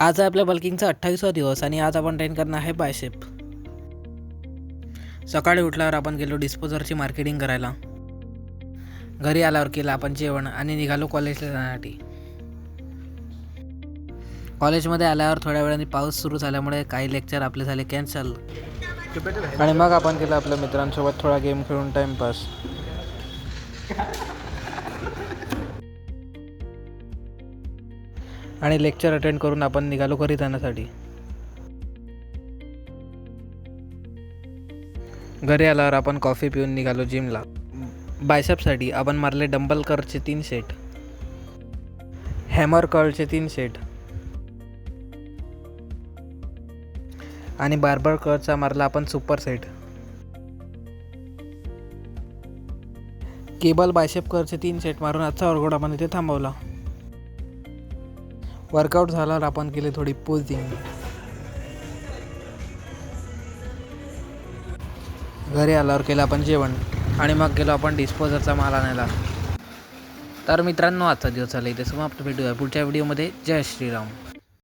आज आहे आपल्या बल्किंगचा 28वा दिवस आणि आज आपण ट्रेन करणार आहे बायसेप. सकाळी उठल्यावर आपण गेलो डिस्पोजरची मार्केटिंग करायला. घरी आल्यावर केलं आपण जेवण आणि निघालो कॉलेजला जाण्यासाठी. कॉलेजमध्ये आल्यावर थोड्या वेळाने पाऊस सुरू झाल्यामुळे काही लेक्चर आपले झाले कॅन्सल आणि मग आपण केलं आपल्या मित्रांसोबत थोडा गेम खेळून टाइमपास. आणि लेक्चर अटेंड करून आपण निघालो घरी जाण्यासाठी. घरी आल्यावर आपण कॉफी पिऊन निघालो जिमला. बायसेपसाठी आपण मारले डंबल कर्लचे 3 सेट, हॅमर कर्लचे 3 सेट आणि बार्बर कर्लचा मारला आपण सुपर सेट. केबल बायसेप कर्लचे 3 सेट मारून आजचा वर्कआउट आपण इथे थांबवला. वर्कआउट झाल्यावर आपण केली थोडी पोजिंग. घरी आल्यावर केलं आपण जेवण आणि मग गेलो आपण डिस्पोजरचा माल आणायला. तर मित्रांनो, आजचा दिवस झाला इथे समाप्त. भेटूया पुढच्या व्हिडिओमध्ये. जय श्रीराम.